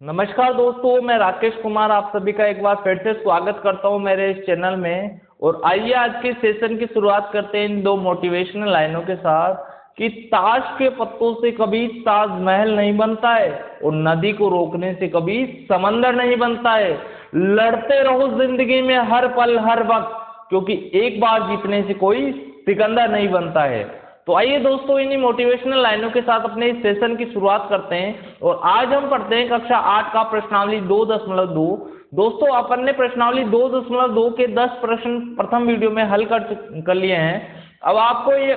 नमस्कार दोस्तों, मैं राकेश कुमार आप सभी का एक बार फिर से स्वागत करता हूं मेरे इस चैनल में। और आइए आज के सेशन की शुरुआत करते हैं इन दो मोटिवेशनल लाइनों के साथ कि ताश के पत्तों से कभी ताजमहल नहीं बनता है और नदी को रोकने से कभी समंदर नहीं बनता है। लड़ते रहो जिंदगी में हर पल हर वक्त, क्योंकि एक बार जीतने से कोई सिकंदर नहीं बनता है। तो आइए दोस्तों, इन्हीं मोटिवेशनल लाइनों के साथ अपने इस सेशन की शुरुआत करते हैं। और आज हम पढ़ते हैं कक्षा 8 का प्रश्नावली 2.2। दोस्तों, अपन ने प्रश्नावली 2.2 के 10 प्रश्न प्रथम वीडियो में हल कर लिए हैं। अब आपको ये,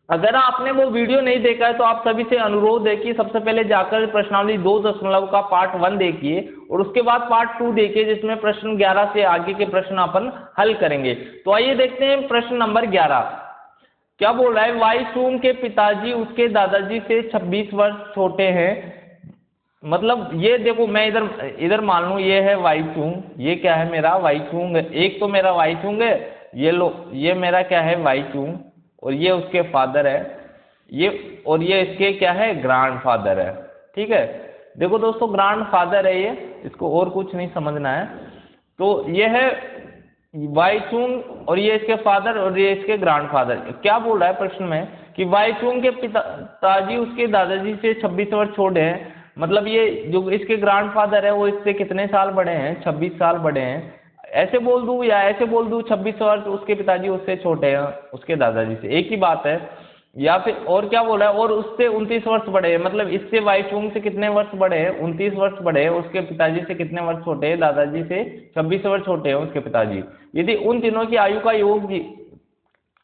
अगर आपने वो वीडियो नहीं देखा है तो आप सभी से अनुरोध है कि सबसे पहले जाकर प्रश्नावली 2.0 का पार्ट 1 देखिए और उसके बाद पार्ट 2 देखिए, जिसमें प्रश्न 11 से आगे के प्रश्न अपन हल करेंगे। तो आइए देखते हैं प्रश्न नंबर 11 क्या बोल रहा है। वाई चुंग के पिताजी उसके दादाजी से 26 वर्ष छोटे हैं। मतलब ये देखो, मैं इधर इधर मान लूँ ये है वाई चुंग, ये क्या है मेरा वाई चुंग, एक तो मेरा वाई चुंग है, ये लो ये मेरा क्या है वाई चुंग, और ये उसके फादर है, ये और ये इसके क्या है ग्रैंड फादर है। ठीक है, देखो दोस्तों ग्रैंड फादर है ये, इसको और कुछ नहीं समझना है। तो ये है वाई चुंग और ये इसके फादर और ये इसके ग्रैंडफादर। क्या बोल रहा है प्रश्न में कि वाई चुंग के पिताजी उसके दादाजी से 26 वर्ष छोटे हैं। मतलब ये जो इसके ग्रैंडफादर है वो इससे कितने साल बड़े हैं, 26 साल बड़े हैं। ऐसे बोल दूं या ऐसे बोल दूं 26 वर्ष उसके पिताजी उससे छोटे हैं उसके दादाजी से, एक ही बात है। या फिर और क्या बोला है, और उससे 29 वर्ष बड़े हैं। मतलब इससे वाई चुंग से कितने वर्ष बड़े हैं, 29 वर्ष बड़े हैं। उसके पिताजी से कितने वर्ष छोटे हैं, दादाजी से 26 वर्ष छोटे हैं उसके पिताजी। यदि उन तीनों की आयु का योग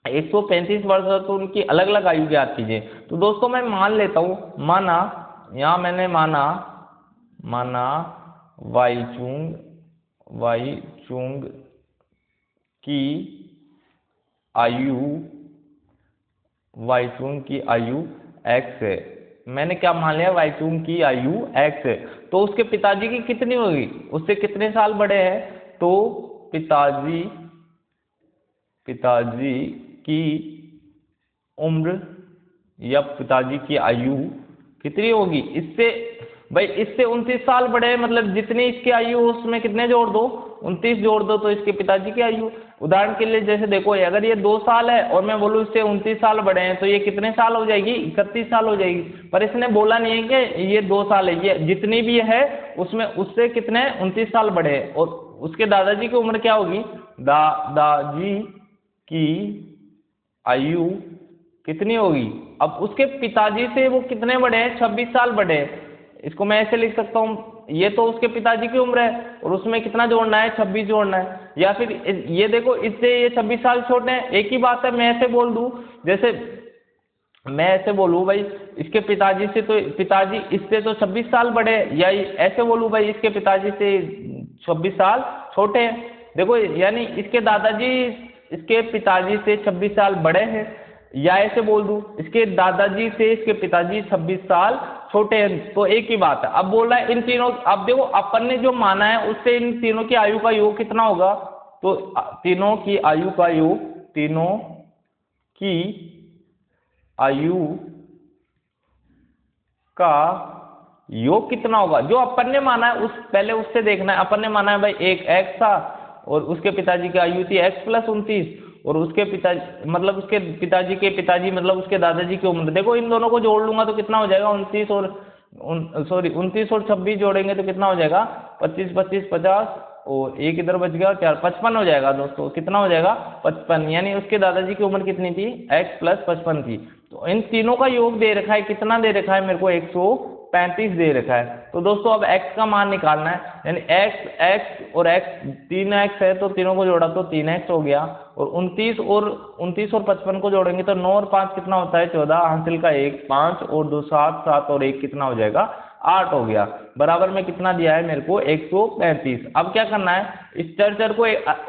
135 वर्ष है तो उनकी अलग अलग आयु ज्ञात कीजिए। तो दोस्तों मैं मान लेता हूँ, माना यहाँ मैंने माना वाई चुंग की आयु x है। मैंने क्या मान लिया, वाई चुंग की आयु x है। तो उसके पिताजी की कितनी होगी, उससे कितने साल बड़े हैं। तो पिताजी की उम्र या पिताजी की आयु कितनी होगी, इससे भाई इससे 29 साल बड़े हैं। मतलब जितनी इसकी आयु उसमें कितने जोड़ दो, 29 जोड़ दो तो इसके पिताजी की आयु। उदाहरण के लिए जैसे देखो, अगर ये 2 साल है और मैं बोलूँ इससे 29 साल बड़े हैं तो ये कितने साल हो जाएगी, 31 साल हो जाएगी। पर इसने बोला नहीं है कि ये 2 साल है, ये जितनी भी है उसमें उससे कितने 29 साल बड़े हैं। और उसके दादाजी की उम्र क्या होगी, दादाजी की आयु कितनी होगी। अब उसके पिताजी से वो कितने बड़े हैं, 26 साल बड़े हैं। इसको मैं ऐसे लिख सकता हूँ, ये तो उसके पिताजी की उम्र है और उसमें कितना जोड़ना है, 26 जोड़ना है। या फिर ये देखो, इससे ये 26 साल छोटे हैं, एक ही बात है। मैं ऐसे बोल दूँ, जैसे मैं ऐसे बोलूँ भाई इसके पिताजी से, तो पिताजी इससे तो 26 साल बड़े हैं, या ऐसे बोलूँ भाई इसके पिताजी से 26 साल छोटे हैं। देखो यानी इसके दादाजी इसके पिताजी से 26 साल बड़े हैं, या ऐसे बोल दूं इसके दादाजी से इसके पिताजी 26 साल छोटे हैं। तो एक ही बात है। अब बोल रहा है इन तीनों, अब देखो अपन ने जो माना है उससे इन तीनों की आयु का योग कितना होगा। तो तीनों की आयु का योग कितना होगा, जो अपन ने माना है उस पहले उससे देखना है। अपन ने माना है भाई एक x था और उसके पिताजी की आयु थी x + 29, और उसके पिताजी मतलब उसके पिताजी के पिताजी मतलब उसके दादाजी की उम्र। देखो इन दोनों को जोड़ लूंगा तो कितना हो जाएगा, 29 और 26 जोड़ेंगे तो कितना हो जाएगा, 25 25 50 और एक इधर बच गया, 4 55 हो जाएगा दोस्तों। कितना हो जाएगा, 55। यानी उसके दादाजी की उम्र कितनी थी, x + 55 थी। तो इन तीनों का योग दे रखा है, कितना दे रखा है मेरे को, 135 दे रखा है। तो दोस्तों अब x का मान निकालना है, यानी x और x 3x है तो तीनों को जोड़ा तो 3x हो गया। और 29 और 55 को जोड़ेंगे तो 9 और 5 कितना होता है, 14। हासिल का 1, 5 और 2 7, 7 और 1 कितना हो जाएगा, 8 हो गया। बराबर में कितना दिया है मेरे को, 135। अब क्या करना है, इस चर को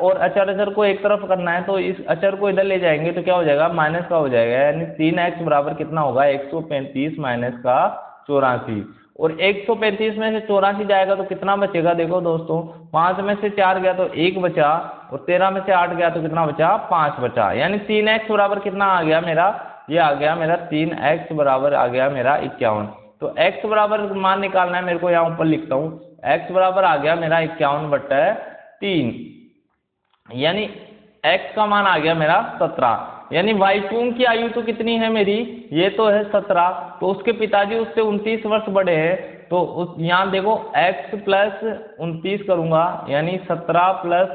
और अचर को एक तरफ करना है। तो इस अचर को इधर ले जाएंगे तो क्या हो जाएगा, माइनस का हो जाएगा। यानी 3x बराबर कितना होगा, 135 माइनस का 84। और 135 में से 84 जाएगा तो कितना बचेगा, देखो दोस्तों 5 में से 4 गया तो 1 बचा, और 13 में से 8 गया तो कितना बचा, 5 बचा। यानी 3x बराबर कितना आ गया मेरा, ये आ गया मेरा 3x बराबर आ गया मेरा 51। तो x बराबर मान निकालना है मेरे को, यहाँ ऊपर लिखता हूँ। x बराबर आ गया मेरा 51/3, यानी x का मान आ गया मेरा 17। यानी वाईचुंग की आयु तो कितनी है मेरी, ये तो है 17, तो उसके पिताजी उससे 29 वर्ष बड़े हैं। तो उस यहाँ देखो x प्लस 29 करूंगा, यानी 17 प्लस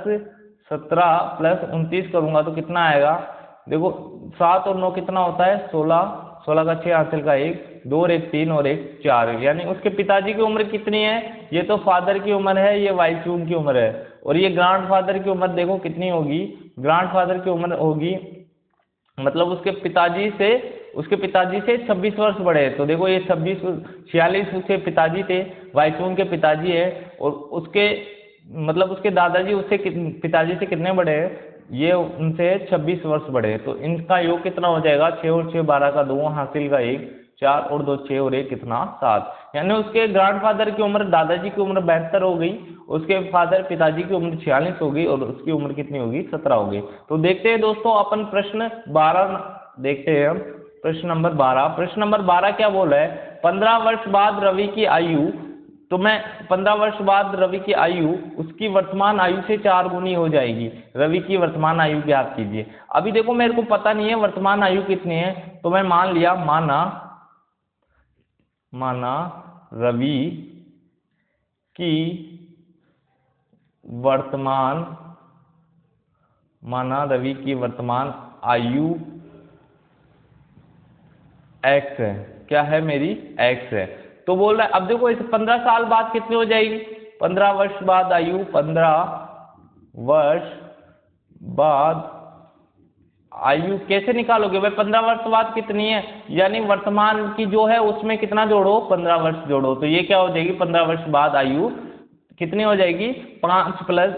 29 करूंगा तो कितना आएगा, देखो 7 और 9 कितना होता है 16, 16 का 6 हासिल का 1, 2 और 1 3 और 1 4, यानी उसके पिताजी की उम्र कितनी है, ये तो फादर की उम्र है, ये वाईचुंग की उम्र है। और ये ग्रैंडफादर की उम्र देखो कितनी होगी, ग्रैंडफादर की उम्र होगी मतलब उसके पिताजी से 26 वर्ष बड़े हैं। तो देखो ये 46 उसके पिताजी थे, वाईचुंग के पिताजी है, और उसके मतलब उसके दादाजी उससे पिताजी से कितने बड़े हैं, ये उनसे 26 वर्ष बड़े हैं। तो इनका योग कितना हो जाएगा, 6 और 6 12 का 2 हासिल का 1, 4 और 2 6 और 1 कितना 7, यानी उसके ग्रैंडफादर की उम्र, दादाजी की उम्र 72 हो गई, उसके पिताजी की उम्र 46 हो गई, और उसकी उम्र कितनी होगी 17 हो गई। तो देखते हैं दोस्तों अपन प्रश्न 12 देखते हैं हम। प्रश्न नंबर 12 क्या बोल रहा है, 15 वर्ष बाद रवि की आयु, तो मैं 15 वर्ष बाद रवि की आयु उसकी वर्तमान आयु से 4 गुनी हो जाएगी। रवि की वर्तमान आयु ज्ञात कीजिए। अभी देखो मेरे को पता नहीं है वर्तमान आयु कितनी है, तो मैं मान लिया, माना रवि की वर्तमान आयु x है, क्या है मेरी x है। तो बोल रहा है अब देखो इस 15 साल बाद कितनी हो जाएगी, 15 वर्ष बाद आयु, 15 वर्ष बाद आयु कैसे निकालोगे भाई, 15 वर्ष बाद कितनी है, यानी वर्तमान की जो है उसमें कितना जोड़ो, 15 वर्ष जोड़ो, तो ये क्या हो जाएगी 15 वर्ष बाद आयु कितनी हो जाएगी, x प्लस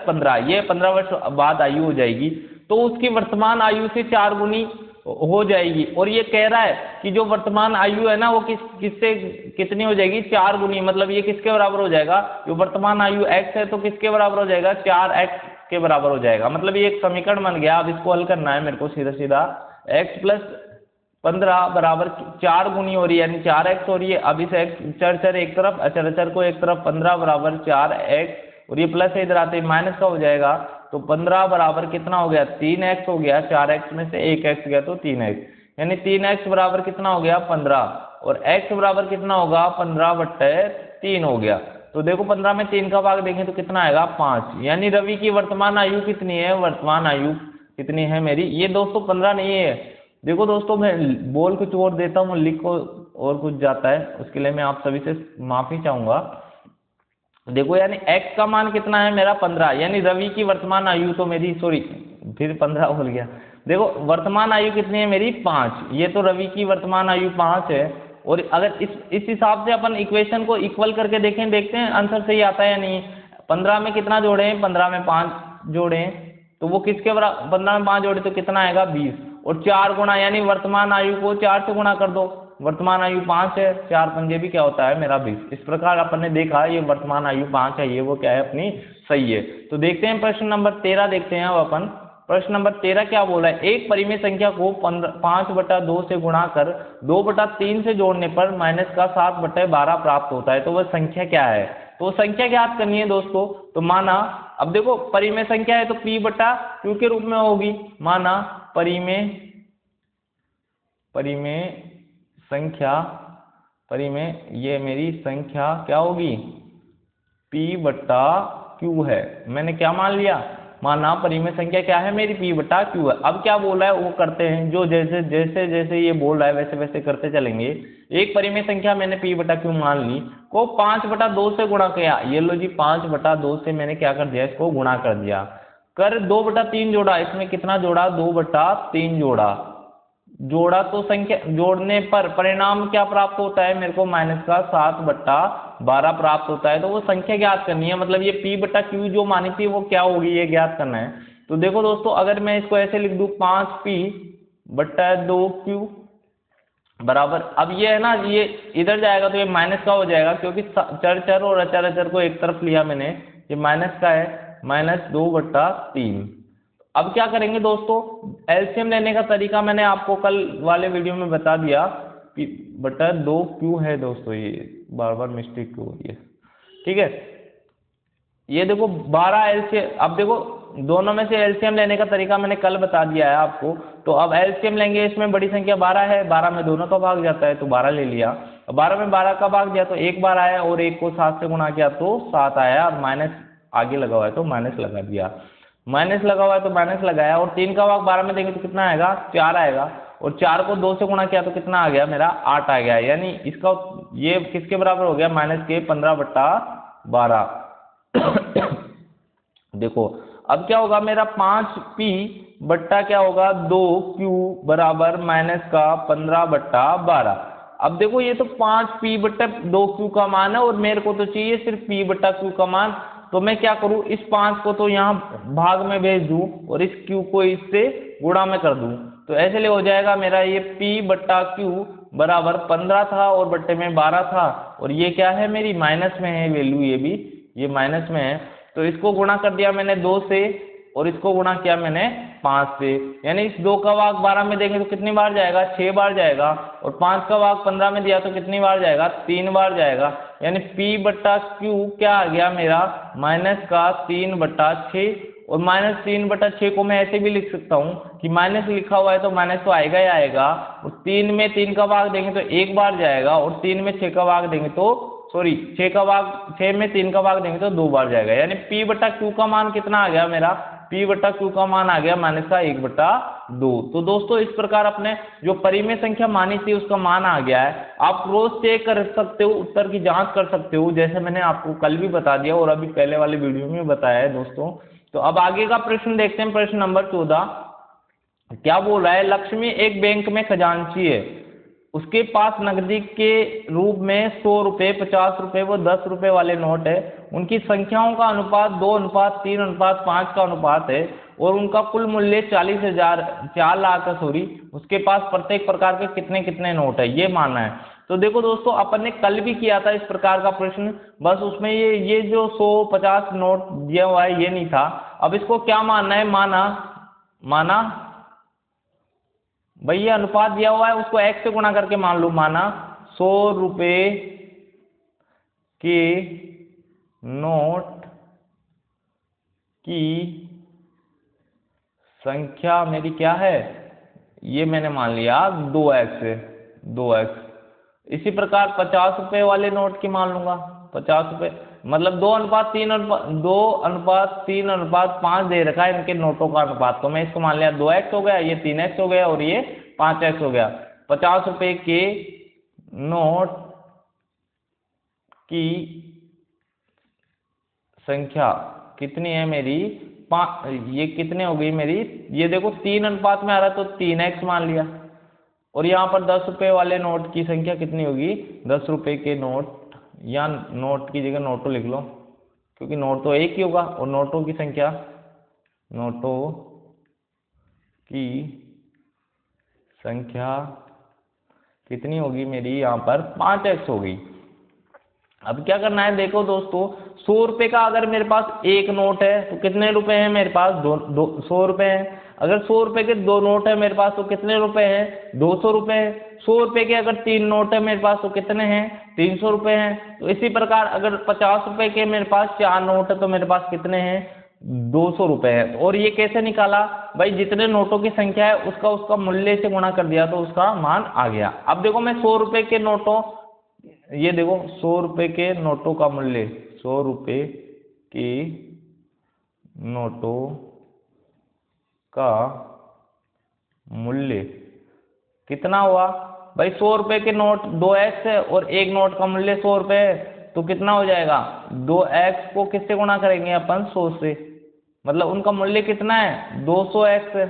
15, ये 15 वर्ष बाद आयु हो जाएगी। तो उसकी वर्तमान आयु से 4 गुनी हो जाएगी, और ये कह रहा है कि जो वर्तमान आयु है ना वो किससे कितनी हो जाएगी, 4 गुनी, मतलब ये किसके बराबर हो जाएगा, जो वर्तमान आयु x है तो किसके बराबर हो जाएगा, 4x के बराबर हो जाएगा। मतलब ये एक समीकरण बन गया। अब इसको हल करना है मेरे को सीधा सीधा, x प्लस 15 बराबर 4 गुनी हो रही है, यानी 4x हो रही है। अब इस x चर एक तरफ, अचर को एक तरफ, 15 बराबर 4x, और ये प्लस इधर आते ही माइनस का हो जाएगा, तो 15 बराबर कितना हो गया, 3x हो गया, 4x में से 1x गया तो 3x, यानी 3x बराबर कितना हो गया 15, और x बराबर कितना होगा 15/3 हो गया। तो देखो 15 में 3 का भाग देखें तो कितना आएगा 5, यानी रवि की वर्तमान आयु कितनी है, वर्तमान आयु कितनी है मेरी, ये दोस्तों 15 नहीं है। देखो दोस्तों मैं बोल कुछ और देता हूँ, लिखो और कुछ जाता है, उसके लिए मैं आप सभी से माफी चाहूंगा। देखो यानी x का मान कितना है मेरा 15, यानी रवि की वर्तमान आयु तो मेरी फिर 15 बोल गया। देखो वर्तमान आयु कितनी है मेरी 5, ये तो रवि की वर्तमान आयु 5 है। और अगर इस हिसाब से अपन इक्वेशन को इक्वल करके देखते हैं आंसर सही आता है या नहीं। 15 में कितना जोड़े, 15 में 5 जोड़े, तो वो किसके बराबर, 15 में 5 जोड़े तो कितना आएगा 20, और 4 गुणा, यानी वर्तमान आयु को 4 से गुणा कर दो, वर्तमान आयु 5 है, 4 पंजे भी क्या होता है मेरा 20। इस प्रकार अपन ने देखा ये वर्तमान आयु 5 है, ये वो क्या है अपनी सही है। तो देखते हैं प्रश्न नंबर 13 देखते हैं अब अपन। प्रश्न नंबर 13 क्या बोला है, एक परिमेय संख्या को 5/2 से गुणा कर 2/3 से जोड़ने पर माइनस का 7/12 प्राप्त होता है, तो वह संख्या क्या है। तो संख्या ज्ञात करनी है दोस्तों। तो माना, अब देखो परिमेय संख्या है तो p/q के रूप में होगी। माना परिमेय ये मेरी संख्या क्या होगी, p/q है। मैंने क्या मान लिया, माना परिमेय संख्या क्या है मेरी p/q है। अब क्या बोला है वो करते हैं, जो जैसे ये बोल रहा है वैसे वैसे करते चलेंगे। एक परिमेय संख्या मैंने p/q मान ली को 5/2 से गुणा किया, ये लो जी 5/2 से मैंने क्या कर दिया, इसको गुणा कर दिया, कर 2/3 जोड़ा, इसमें कितना जोड़ा 2/3 जोड़ा तो संख्या जोड़ने पर परिणाम क्या प्राप्त होता है मेरे को, माइनस का 7/12 प्राप्त होता है। तो वो संख्या ज्ञात करनी है, मतलब ये p/q जो मानी थी वो क्या होगी ये ज्ञात करना है। तो देखो दोस्तों अगर मैं इसको ऐसे लिख दूं 5p/2q बराबर, अब ये है ना ये इधर जाएगा तो ये माइनस का हो जाएगा, क्योंकि चर और अचर को एक तरफ लिया मैंने, ये माइनस का है, -2/3। अब क्या करेंगे दोस्तों, एलसीएम लेने का तरीका मैंने आपको कल वाले वीडियो में बता दिया। P बटा 2Q है दोस्तों, ये बार बार मिस्टेक हो रही है। ठीक है, ये देखो 12 एलसीएम, अब देखो दोनों में से एलसीएम लेने का तरीका मैंने कल बता दिया है आपको। तो अब एलसीएम लेंगे, इसमें बड़ी संख्या 12 है, 12 में दोनों का भाग जाता है तो 12 ले लिया। 12 में 12 का भाग दिया तो 1 बार आया, और 1 को 7 से गुणा किया तो 7 आया, और माइनस आगे लगा हुआ है तो माइनस लगा दिया, माइनस लगा हुआ है तो माइनस लगाया। और 3 का भाग 12 में देंगे तो कितना आएगा, 4 आएगा, और 4 को 2 से गुणा किया तो कितना आ गया मेरा, 8 आ गया। यानी इसका ये किसके बराबर हो गया, माइनस के 15/12। देखो अब क्या होगा मेरा, 5P बट्टा क्या होगा 2Q बराबर माइनस का 15/12। अब देखो ये तो 5P बट्टा 2Q का मान है, और मेरे को तो चाहिए सिर्फ P बट्टा Q का मान। तो मैं क्या करूं, इस 5 को तो यहाँ भाग में भेज दूं, और इस Q को इससे गुणा में कर दूं, तो ऐसे लिए हो जाएगा मेरा ये P बट्टा Q बराबर 15 था और बट्टे में 12 था, और ये क्या है मेरी माइनस में है वैल्यू, ये भी ये माइनस में है। तो इसको गुणा कर दिया मैंने 2 से, और इसको गुणा किया मैंने 5 से, यानी इस 2 का भाग 12 में देंगे तो कितनी बार जाएगा, 6 बार जाएगा, और 5 का भाग 15 में दिया तो कितनी बार जाएगा, 3 बार जाएगा। यानी P बट्टा Q क्या आ गया मेरा, माइनस का 3/6, और -3/6 को मैं ऐसे भी लिख सकता हूँ कि माइनस लिखा हुआ है तो माइनस तो आएगा ही आएगा, और 3 में 3 का भाग देंगे तो 1 बार जाएगा, और 3 में 6 का भाग देंगे तो 6 में 3 का भाग देंगे तो 2 बार जाएगा। यानी P बट्टा Q का मान कितना आ गया मेरा, P बट्टा Q का मान आ गया माइनस का 1/2। तो दोस्तों इस प्रकार अपने जो परिमेय संख्या मानी थी उसका मान आ गया है। आप क्रॉस चेक कर सकते हो, उत्तर की जांच कर सकते हो, जैसे मैंने आपको कल भी बता दिया और अभी पहले वाले वीडियो में बताया है दोस्तों। तो अब आगे का प्रश्न देखते हैं, प्रश्न नंबर 14 क्या बोल रहा है, लक्ष्मी एक बैंक में खजांची है, उसके पास नकदी के रूप में 100 रुपये, 50 रुपये व 10 रुपये वाले नोट है। उनकी संख्याओं का अनुपात 2:3:5 का अनुपात है, और उनका कुल मूल्य 4 लाख उसके पास प्रत्येक प्रकार के कितने कितने नोट है, ये मानना है। तो देखो दोस्तों अपन ने कल भी किया था इस प्रकार का प्रश्न, बस उसमें ये जो 100-50 नोट दिया हुआ है ये नहीं था। अब इसको क्या मानना है, माना भाई ये अनुपात दिया हुआ है उसको x से गुणा करके मान लो, माना 100 रुपये के नोट की संख्या मेरी क्या है, ये मैंने मान लिया 2x। इसी प्रकार 50 रुपये वाले नोट की मान लूंगा, 50 रुपये मतलब 2:3:5 दे रखा है इनके नोटों का अनुपात, तो मैं इसको मान लिया 2x हो गया, ये 3x हो गया, और ये 5x हो गया। 50 रुपये के नोट की संख्या कितनी है मेरी, ये कितने हो गई मेरी, ये देखो 3 अनुपात में आ रहा है तो 3x मान लिया। और यहाँ पर 10 रुपये वाले नोट की संख्या कितनी होगी, 10 रुपये के नोट, या नोट की जगह नोटो लिख लो क्योंकि नोट तो एक ही होगा, और नोटों की संख्या, नोटों की संख्या कितनी होगी मेरी, यहाँ पर 5x होगी। अब क्या करना है, देखो दोस्तों 100 रुपये का अगर मेरे पास एक नोट है तो कितने रुपए हैं मेरे पास, 100 रुपये हैं। अगर 100 रुपये के 2 नोट है मेरे पास तो कितने रुपए हैं, 200 रुपये हैं। 100 रुपये के अगर 3 नोट है मेरे पास तो कितने हैं, 300 रुपये हैं। तो इसी प्रकार अगर 50 रुपये के मेरे पास 4 नोट है तो मेरे पास कितने हैं, 200 रुपये है। और ये कैसे निकाला भाई, जितने नोटों की संख्या है उसका मूल्य से गुणा कर दिया तो उसका मान आ गया। अब देखो मैं 100 रुपये के नोटों, ये देखो 100 रुपये के नोटों का मूल्य, 100 रुपये के नोटों का मूल्य कितना हुआ भाई, 100 रुपये के नोट 2x है और एक नोट का मूल्य 100 रुपये है, तो कितना हो जाएगा, 2x को किससे गुणा करेंगे अपन, 100 से, मतलब उनका मूल्य कितना है, 200x है।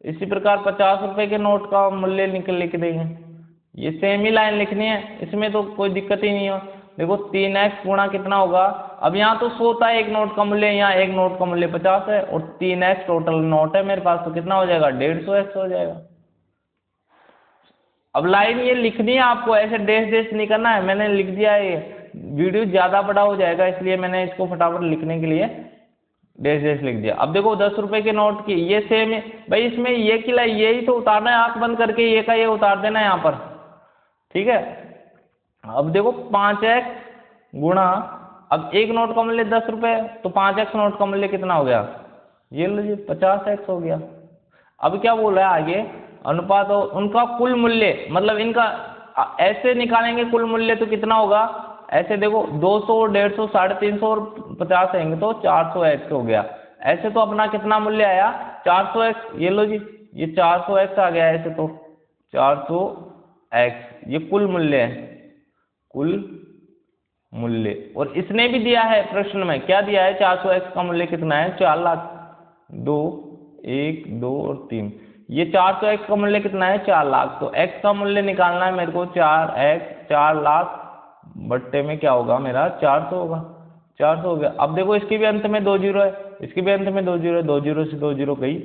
इसी प्रकार 50 रुपये के नोट का मूल्य लिख देंगे, ये सेम ही लाइन लिखनी है, इसमें तो कोई दिक्कत ही नहीं हो। देखो 3x गुणा कितना होगा, अब यहाँ तो 100 था एक नोट का मूल्य, यहाँ एक नोट का मूल्य 50 है, और 3x टोटल नोट है मेरे पास, तो कितना हो जाएगा, 150x हो जाएगा। अब लाइन ये लिखनी है आपको, ऐसे डैश नहीं करना है, मैंने लिख दिया है, ये वीडियो ज़्यादा बड़ा हो जाएगा इसलिए मैंने इसको फटाफट लिखने के लिए डैश लिख दिया। अब देखो 10 रुपये के नोट की ये सेम है भाई, इसमें ये की लाइन यही तो उतारना है, आंख बंद करके ये का ये उतार देना है यहाँ पर, ठीक है। अब देखो 5x गुणा, अब एक नोट का मूल्य 10 रुपये, तो 5x नोट का मूल्य कितना हो गया, ये लो जी 50x हो गया। अब क्या बोल रहा है आगे, अनुपात हो उनका कुल मूल्य, मतलब इनका ऐसे निकालेंगे कुल मूल्य तो कितना होगा, ऐसे देखो 200, 150, 350 और 50 आएंगे तो 400x हो गया। ऐसे तो अपना कितना मूल्य आया 400x, ये लो जी ये 400x आ गया ऐसे तो 400x, ये कुल मूल्य है, कुल मूल्य। और इसने भी दिया है प्रश्न में, क्या दिया है, 400x का मूल्य कितना है 4 लाख, 2 1 2 और 3, ये 400x का मूल्य कितना है 4 लाख। तो x का मूल्य निकालना है मेरे को 4x, 4 लाख बट्टे में क्या होगा मेरा 400 होगा, 400 हो गया। अब देखो इसके भी अंत में 2 जीरो है, इसके भी अंत में 2 जीरो है, 2 जीरो से 2 जीरो गई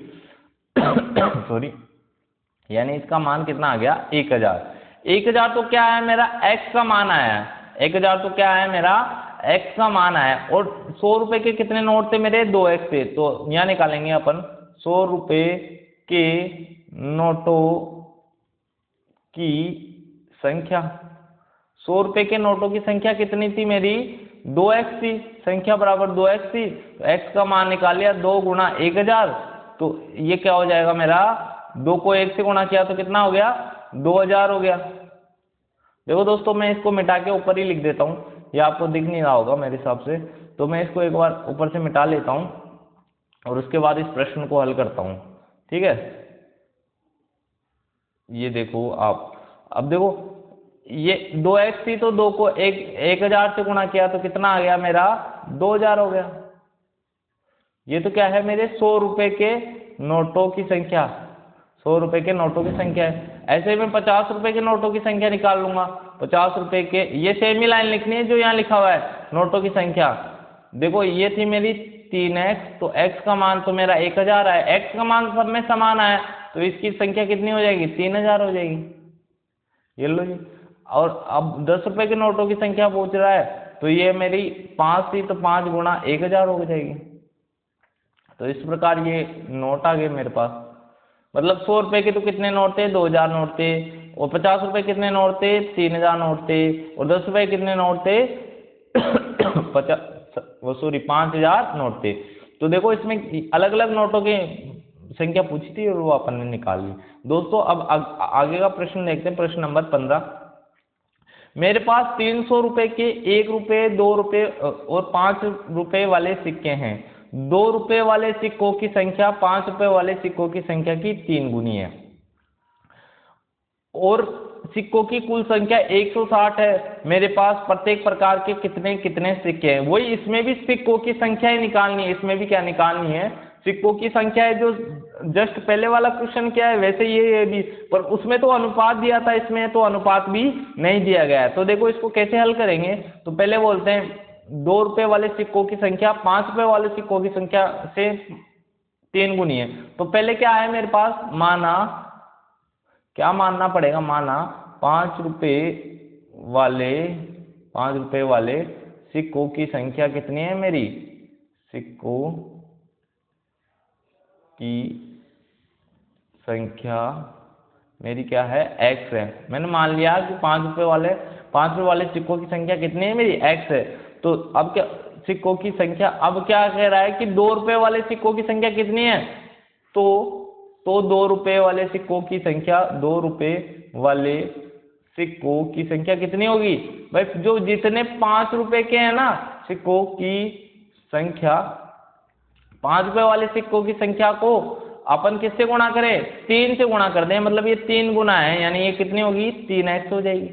सॉरी, यानी इसका मान कितना आ गया 1000। 1000 तो क्या है मेरा x का मान आया है, 1000 तो क्या है मेरा x का मान आया। और 100 रुपए के कितने नोट थे मेरे 2x थे, तो यहाँ निकालेंगे अपन 100 रुपए के नोटों की संख्या। 100 रुपए के नोटों की संख्या कितनी थी मेरी 2x थी, संख्या बराबर 2x थी, तो x का मान निकाल लिया 2 गुणा 1000, तो ये क्या हो जाएगा मेरा 2 को 1 से गुणा किया तो कितना हो गया 2000 हो गया। देखो दोस्तों मैं इसको मिटा के ऊपर ही लिख देता हूँ, ये आपको दिख नहीं रहा होगा मेरे हिसाब से, तो मैं इसको एक बार ऊपर से मिटा लेता हूँ और उसके बाद इस प्रश्न को हल करता हूँ, ठीक है। ये देखो आप, अब देखो ये 2x थी तो 2 को 1000 से गुणा किया तो कितना आ गया मेरा 2000 हो गया। ये तो क्या है मेरे 100 रुपए के नोटों की संख्या, 100 रुपए के नोटों की संख्या है। ऐसे में 50 रुपए के नोटों की संख्या निकाल लूंगा, 50 रुपए के, ये सेम ही लाइन लिखनी है जो यहाँ लिखा हुआ है नोटों की संख्या। देखो ये थी मेरी 3x, तो x का मान तो मेरा 1000 आया, x का मान सब में समान आया, तो इसकी संख्या कितनी हो जाएगी 3000 हो जाएगी, ये लो जी। और अब 10 रुपए के नोटों की संख्या पूछ रहा है, तो ये मेरी 5 थी तो 5 गुणा 1000 हो जाएगी। तो इस प्रकार ये नोट आ गए मेरे पास, मतलब 100 रुपए के तो कितने नोट थे 2000 नोट थे, और 50 रुपए कितने नोट थे 3000 नोट थे, और 10 रुपए कितने नोट थे 5000 नोट थे। तो देखो इसमें अलग अलग नोटों की संख्या पूछी थी और वो अपन ने निकाल ली। दोस्तों अब आगे का प्रश्न देखते हैं, प्रश्न नंबर 15। मेरे पास 300 रुपए के 1 रुपए 2 रुपए और 5 रुपए वाले सिक्के हैं। 2 रुपए वाले सिक्कों की संख्या 5 रुपए वाले सिक्कों की संख्या की 3 गुनी है, और सिक्कों की कुल संख्या 160 है। मेरे पास प्रत्येक प्रकार के कितने कितने सिक्के हैं। वही इसमें भी सिक्कों की संख्या ही निकालनी है, इसमें भी क्या निकालनी है सिक्कों की संख्या है, जो जस्ट पहले वाला क्वेश्चन क्या है वैसे ये भी, पर उसमें तो अनुपात दिया था, इसमें तो अनुपात भी नहीं दिया गया है। तो देखो इसको कैसे हल करेंगे, तो पहले बोलते हैं 2 रुपए वाले सिक्कों की संख्या 5 रुपए वाले सिक्कों की संख्या से 3 गुनी है। तो पहले क्या है मेरे पास, माना क्या मानना पड़ेगा, माना 5 रुपए वाले सिक्कों की संख्या कितनी है मेरी, सिक्कों की संख्या मेरी क्या है x है। मैंने मान लिया कि 5 रुपए वाले सिक्कों की संख्या कितनी है मेरी x है। तो अब क्या सिक्कों की संख्या, अब क्या कह रहा है कि 2 रुपए वाले सिक्कों की संख्या कितनी है, तो 2 रुपए वाले सिक्कों की संख्या, 2 रुपए वाले सिक्कों की संख्या कितनी होगी भाई, जो जितने 5 रुपए के हैं ना सिक्कों की संख्या, 5 रुपए वाले सिक्कों की संख्या को अपन किससे गुणा करें 3 से गुणा कर दें, मतलब ये 3 गुना है, यानी ये कितनी होगी 3x हो जाएगी,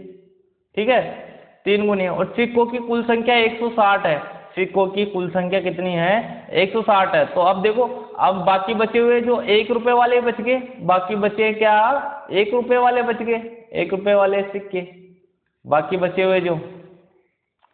ठीक है 3 गुनी। और सिक्कों की कुल संख्या 160 है, सिक्कों की कुल संख्या कितनी है 160 है। तो अब देखो, अब बाकी बचे हुए जो 1 रुपए वाले बच गए, बाकी बचे क्या 1 रुपए वाले बच गए, 1 रुपए वाले सिक्के बाकी बचे हुए जो,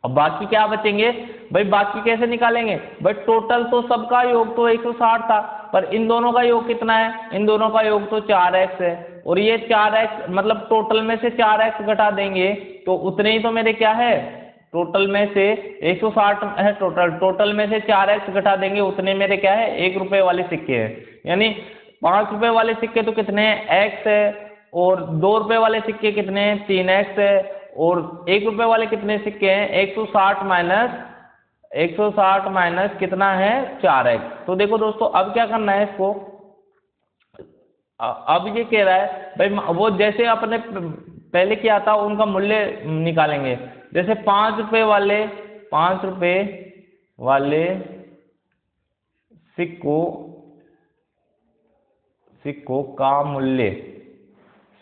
अब बाकी क्या बचेंगे भाई, बाकी कैसे निकालेंगे भाई, टोटल तो सबका योग तो 160 था, पर इन दोनों का योग कितना है, इन दोनों का योग तो 4x है, और ये 4x मतलब टोटल में से 4x घटा देंगे तो उतने ही तो मेरे क्या है, टोटल में से 160 है, टोटल में से 4x घटा देंगे उतने मेरे क्या है 1 रुपए वाले सिक्के हैं। यानी 5 रुपए वाले सिक्के तो कितने हैं x है, और 2 रुपए वाले सिक्के कितने हैं, 3x है, और 1 रुपए वाले कितने सिक्के हैं, 160 माइनस कितना है, 4x। तो देखो दोस्तों अब क्या करना है इसको, अब ये कह रहा है भाई वो जैसे अपने पहले किया था उनका मूल्य निकालेंगे। जैसे 5 रुपए वाले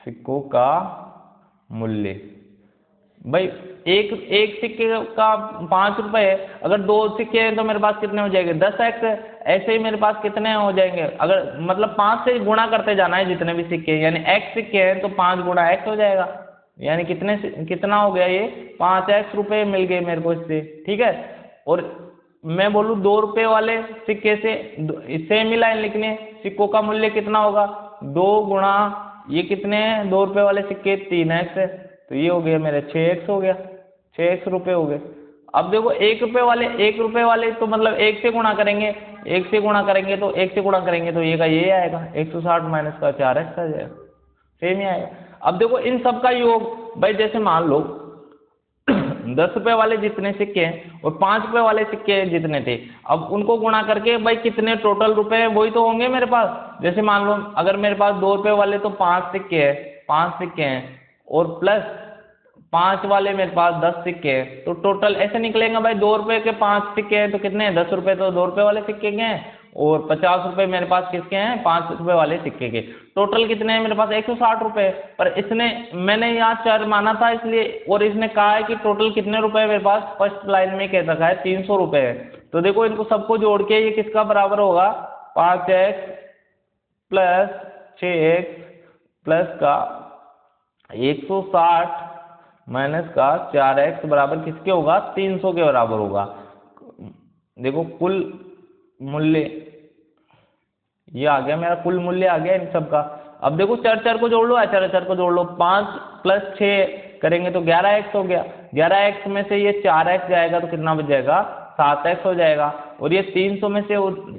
सिक्कों का मूल्य भाई एक सिक्के का 5 रुपए है, अगर 2 सिक्के हैं तो मेरे पास कितने हो जाएंगे, 10x है। ऐसे ही मेरे पास कितने हो जाएंगे, अगर मतलब 5 से गुणा करते जाना है जितने भी सिक्के हैं, यानी x सिक्के हैं तो 5 गुणा x हो जाएगा, यानी कितना हो गया, ये 5x रुपए मिल गए मेरे को इससे, ठीक है। और मैं बोलूँ 2 रुपए वाले सिक्के से सेम ही लाइन लिखनी है, सिक्कों का मूल्य कितना होगा, 2 गुणा ये कितने हैं, 2 रुपए वाले सिक्के 3x है, तो ये हो गया मेरे 6x हो गया, 6x रुपए हो गए। अब देखो 1 रुपए वाले तो मतलब 1 से गुणा करेंगे, तो 1 से गुणा करेंगे तो ये का ये आएगा, 160 माइनस का 4x आ जाएगा, सेम ही आएगा। अब देखो इन सब का योग भाई, जैसे मान लो 10 रुपए वाले जितने सिक्के हैं और 5 रुपए वाले सिक्के जितने थे, अब उनको गुणा करके भाई कितने टोटल रुपए हैं वही तो होंगे मेरे पास। जैसे मान लो अगर मेरे पास 2 रुपए वाले तो 5 सिक्के हैं और प्लस 5 वाले मेरे पास 10 सिक्के हैं, तो टोटल ऐसे निकलेगा भाई 2 रुपए के 5 सिक्के हैं तो कितने हैं, 10 रुपए तो 2 रुपए वाले सिक्के के हैं, और 50 रुपए मेरे पास किसके हैं, 5 रुपए वाले सिक्के के। टोटल कितने हैं मेरे पास, 160 रुपए। पर मैंने यहाँ चर माना था इसलिए, और इसने कहा है कि टोटल कितने रुपए मेरे पास, फर्स्ट लाइन में कह रखा है 300 रुपए है। तो देखो इनको सबको जोड़ के ये किसका बराबर होगा, 5x प्लस 6x प्लस का 160 माइनस का 4x बराबर किसके होगा, 300 के बराबर होगा। देखो कुल मूल्य ये आ गया, मेरा कुल मूल्य आ गया इन सब का। अब देखो चर को जोड़ लो, चर को जोड़ लो, 5 प्लस 6 करेंगे तो 11x हो गया, 11x में से ये 4x जाएगा तो कितना बच जाएगा, 7x हो जाएगा, और ये 300 में से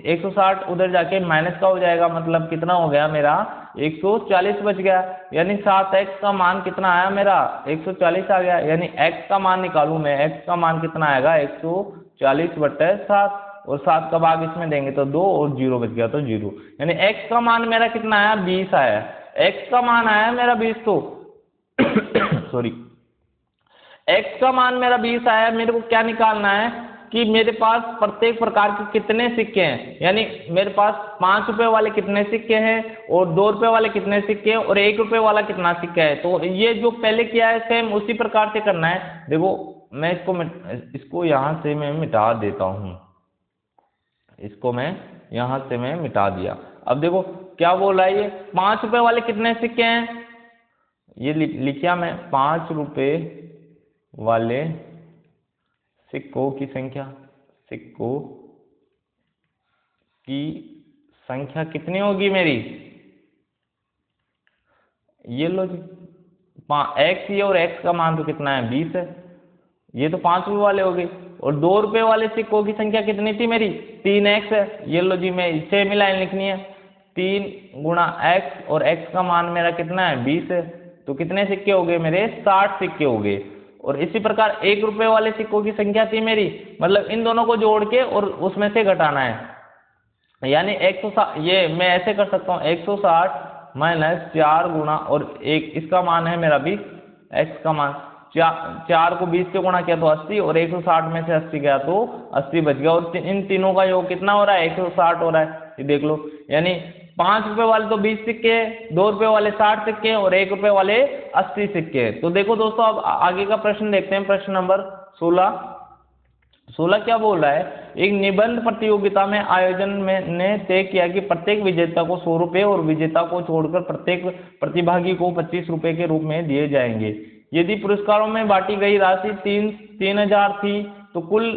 160 उधर जाके माइनस का हो जाएगा, मतलब कितना हो गया मेरा 140 बच गया, यानी 7x का मान कितना आया मेरा, 140 आ गया। यानी x का मान निकालूं मैं, x का मान कितना आएगा, 140/7, और 7 का भाग इसमें देंगे तो 2 और 0 बच गया तो 0, यानी x का मान मेरा कितना आया, 20 आया, x का मान आया मेरा 20, तो सॉरी x का मान मेरा 20 आया। मेरे को क्या निकालना है कि मेरे पास प्रत्येक प्रकार के कितने सिक्के हैं, यानी मेरे पास 5 रुपए वाले कितने सिक्के हैं और 2 रुपए वाले कितने सिक्के हैं और 1 रुपए वाला कितना सिक्का है। तो ये जो पहले किया है सेम उसी प्रकार से करना है। देखो मैं इसको यहाँ से मैं मिटा देता हूँ, इसको मैं यहाँ से मैं मिटा दिया। अब देखो क्या बोल रहा है ये, 5 रुपए वाले कितने सिक्के हैं, ये लिखिया मैं, 5 रुपए वाले सिक्कों की संख्या कितनी होगी मेरी, ये लो जी, x ये और x का मान तो कितना है, 20 है, ये तो 5 रुपए वाले हो गए। और 2 रुपए वाले सिक्कों की संख्या कितनी थी मेरी, 3x है, ये लो जी, मैं इसे भी लाइन लिखनी है, 3 गुणा x, और x का मान मेरा कितना है, 20 है, तो कितने सिक्के हो गए मेरे, 60 सिक्के हो गए। और इसी प्रकार 1 रुपए वाले सिक्कों की संख्या थी मेरी, मतलब इन दोनों को जोड़ के और उसमें से घटाना है, यानी 160, ये मैं ऐसे कर सकता हूँ, 160 माइनस 4 गुणा, और एक इसका मान है मेरा 20, x का मान 4 को 20 से गुणा किया तो 80, और 160 में से 80 गया तो 80 बच गया, और इन तीनों का योग कितना हो रहा है, 160 हो रहा है, ये देख लो। यानी 5 रुपए वाले तो 20 सिक्के, 2 रुपए वाले 60 सिक्के और 1 रुपए वाले 80 सिक्के। तो देखो दोस्तों अब आगे का प्रश्न देखते हैं, प्रश्न नंबर 16 क्या बोल रहा है, एक निबंध प्रतियोगिता में आयोजन में ने तय किया कि प्रत्येक विजेता को 100 रुपए और विजेता को छोड़कर प्रत्येक प्रतिभागी को 25 रुपए के रूप में दिए जाएंगे। यदि पुरस्कारों में बांटी गई राशि 3000 थी तो कुल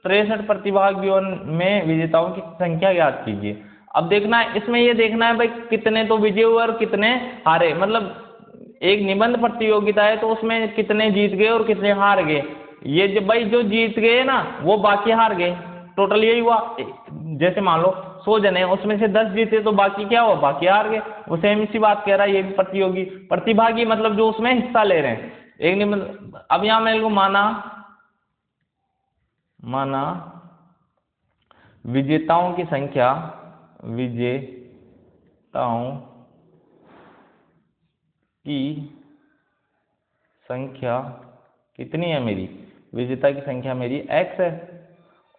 63 प्रतिभागियों में विजेताओं की संख्या ज्ञात कीजिए। अब देखना है इसमें, ये देखना है भाई कितने तो विजय हुए और कितने हारे, मतलब एक निबंध प्रतियोगिता है तो उसमें कितने जीत गए और कितने हार गए। ये भाई जो जीत गए ना वो बाकी हार गए, टोटल यही हुआ। जैसे मान लो 100 जने हैं, उसमें से 10 जीते तो बाकी क्या हुआ, बाकी हार गए। वो सेम सी बात कह रहा है, ये भी प्रतियोगी। प्रतिभागी मतलब जो उसमें हिस्सा ले रहे हैं। एक नहीं मतलब, अब यहां मेरे को माना विजेताओं की संख्या, विजेताओं की संख्या कितनी है मेरी, विजेता की संख्या मेरी x है।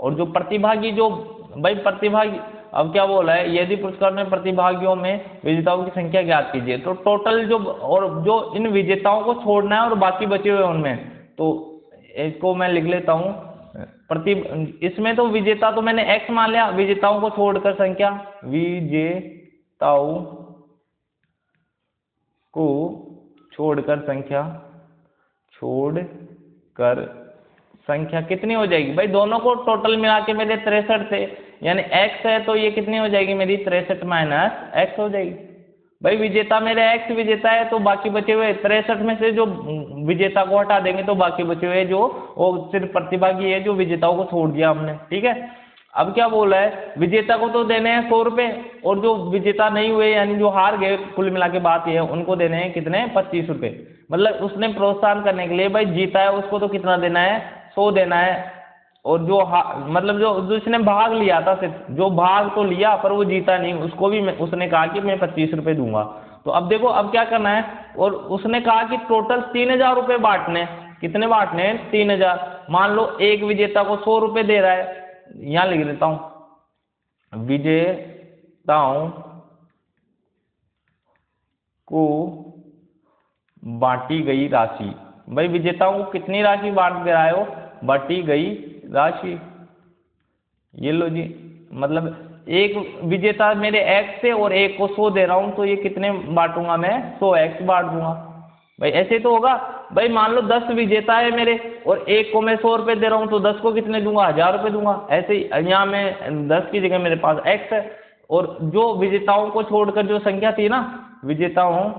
और जो प्रतिभागी, जो भाई प्रतिभागी, अब क्या बोला है, यदि पुरस्कार में प्रतिभागियों में विजेताओं की संख्या ज्ञात कीजिए। तो टोटल जो, और जो इन विजेताओं को छोड़ना है और बाकी बचे हुए उनमें, तो इसको मैं लिख लेता हूं इसमें तो विजेता तो मैंने x मान लिया, विजेताओं को छोड़कर संख्या, विजेताओं को छोड़कर संख्या कितनी हो जाएगी भाई, दोनों को टोटल मिला के मेरे 63 थे, यानी x है तो ये कितनी हो जाएगी मेरी 63 माइनस x हो जाएगी। भाई विजेता मेरे x विजेता है, तो बाकी बचे हुए 63 में से जो विजेता को हटा देंगे तो बाकी बचे हुए जो वो सिर्फ प्रतिभागी है, जो विजेताओं को छोड़ दिया हमने, ठीक है। अब क्या बोला है, विजेता को तो देने हैं 100 रुपए, और जो विजेता नहीं हुए यानी जो हार गए, कुल मिला के बात ये है, उनको देने हैं कितने, 25 रुपए। मतलब उसने प्रोत्साहन करने के लिए, भाई जीता है उसको तो कितना देना है, 100 देना है। और जो मतलब जो जिसने भाग लिया था, सिर्फ जो भाग तो लिया पर वो जीता नहीं, उसको भी उसने कहा कि मैं 25 रुपए दूंगा। तो अब देखो अब क्या करना है, और उसने कहा कि टोटल 3000 रुपए बांटने, कितने बांटने हैं, 3000। मान लो एक विजेता को 100 रुपए दे रहा है, यहां लिख देता हूं, विजेताओं को बांटी गई राशि। भाई विजेताओं को कितनी राशि बांट दे रहा हो, बांटी गई राशि, ये लो जी। मतलब एक विजेता मेरे x से और एक को 100 दे रहा हूं, तो ये कितने बांटूंगा मैं, 100x बांट दूंगा। भाई ऐसे तो होगा, भाई मान लो 10 विजेता है मेरे, और एक को मैं 100 रुपए दे रहा हूं, तो 10 को कितने दूंगा, 1000 रुपए दूंगा। ऐसे ही यहाँ में 10 की जगह मेरे पास x है, और जो विजेताओं को छोड़कर जो संख्या थी ना, विजेताओं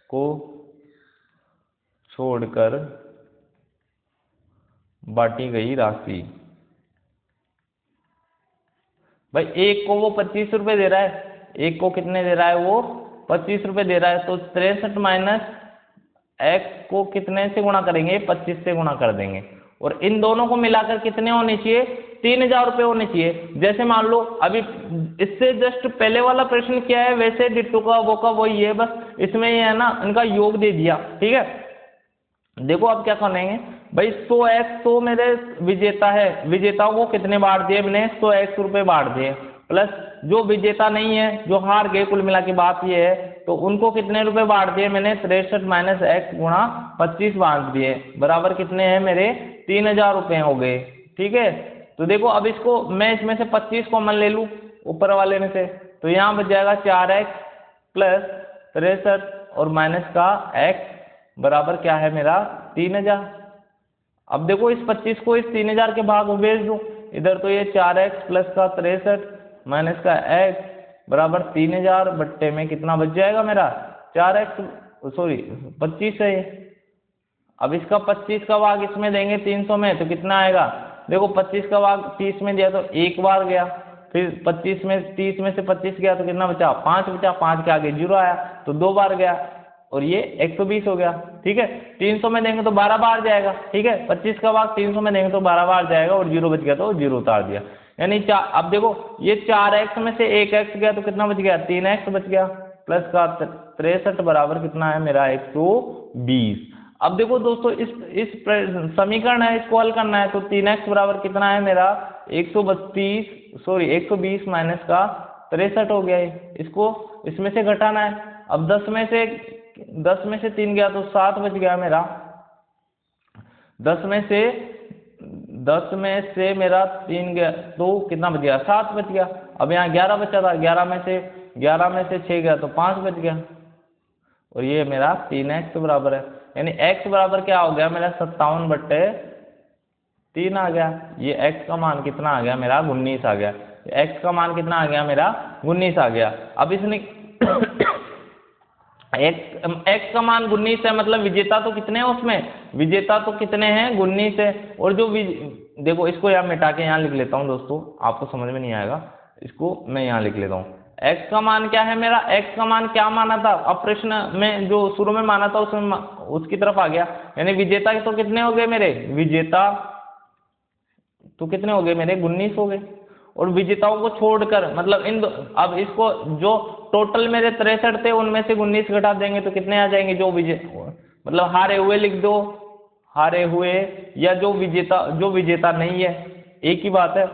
को छोड़कर बांटी गई राशि। भाई एक को वो 25 रुपए दे रहा है, एक को कितने दे रहा है, वो 25 रुपए दे रहा है, तो 63 माइनस x को कितने से गुणा करेंगे, 25 से गुणा कर देंगे। और इन दोनों को मिलाकर कितने होने चाहिए, 3000 रुपए होने चाहिए। जैसे मान लो अभी इससे जस्ट पहले वाला प्रश्न क्या है, वैसे डिट्टो का वो का वही है, बस इसमें ये है ना, इनका योग दे दिया, ठीक है। देखो अब क्या करेंगे, भाई 100x तो मेरे विजेता है, विजेताओं को कितने बांट दिए मैंने, 100x रुपए बांट दिए, प्लस जो विजेता नहीं है, जो हार गए, कुल मिला के बात ये है, तो उनको कितने रुपए बांट दिए मैंने, 63 माइनस x गुणा 25 बांट दिए, बराबर कितने हैं मेरे, 3000 रुपए हो गए, ठीक है। तो देखो अब इसको मैं इसमें से 25 कॉमन ले लूं ऊपर वाले में से, तो यहाँ बच जाएगा 4x प्लस 63 और माइनस का x बराबर क्या है मेरा, 3000। अब देखो इस 25 को इस 3000 के भाग में भेज दूं, इधर तो ये 4x प्लस का 63 माइनस का x बराबर 3000 बट्टे में कितना बच जाएगा मेरा, 4x, सॉरी 25 है ये। अब इसका 25 का भाग इसमें देंगे 300 में, तो कितना आएगा, देखो 25 का भाग 30 में दिया तो एक बार गया, फिर 25 में 30 में से 25 गया तो कितना बचा, 5 बचा, 5 के आगे 0 आया तो 2 बार गया, और ये 120 हो गया, ठीक है। 300 में देंगे तो 12 बार जाएगा, ठीक है। 25 का भाग 300 में देंगे तो 12 बार जाएगा, और 0 बच गया तो 0 उतार दिया, यानी अब देखो ये 4x में से 1x गया तो कितना बच गया, 3x बच गया, प्लस का 63 बराबर कितना है मेरा, 120। अब देखो दोस्तों इस समीकरण है, इसको हल करना है, तो 3x बराबर कितना है मेरा, 120 माइनस का 63 हो गया है, इसको इसमें से घटाना है। अब 10 में से 3 गया तो 7 बच गया मेरा, 10 में से मेरा 3 गया तो कितना बच गया, 7 बच गया। अब यहाँ 11 बचा था, 11 में से 6 गया तो 5 बच गया, और ये मेरा 3x बराबर है, यानी x बराबर क्या हो गया मेरा, 57/3 आ गया। ये x का मान कितना आ गया मेरा, 19 आ गया। x का मान कितना आ गया मेरा, 19 आ गया। अब इसने एक्स का मान 19 है, मतलब विजेता तो कितने हैं उसमें, विजेता तो कितने हैं 19 है। और जो देखो इसको यहाँ मिटा के यहाँ लिख लेता हूँ दोस्तों, आपको समझ में नहीं आएगा, इसको मैं यहाँ लिख लेता हूँ। एक्स का मान क्या है मेरा, एक्स का मान क्या माना था, अब प्रश्न में जो शुरू में माना था उसमें उसकी तरफ आ गया, यानी विजेता तो कितने हो गए मेरे, विजेता तो कितने हो गए मेरे 19 हो गए। और विजेताओं को छोड़कर मतलब अब इसको जो टोटल मेरे 63 थे उनमें से 19 घटा देंगे तो कितने आ जाएंगे, जो मतलब हारे हुए लिख दो, हारे हुए, या जो विजेता नहीं है, एक ही बात है।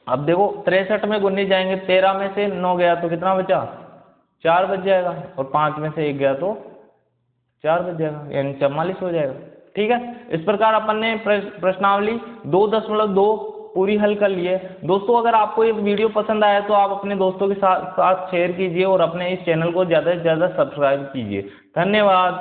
अब देखो 63 में 19 जाएंगे, 13 में से 9 गया तो कितना बचा, 4 बच जाएगा, और 5 में से 1 गया तो 4 बच जाएगा, यानी 44 हो जाएगा। ठीक है, इस प्रकार अपन ने प्रश्नावली 2.2 पूरी हल कर लिए। दोस्तों अगर आपको ये वीडियो पसंद आया तो आप अपने दोस्तों के साथ शेयर कीजिए और अपने इस चैनल को ज़्यादा से ज़्यादा सब्सक्राइब कीजिए। धन्यवाद।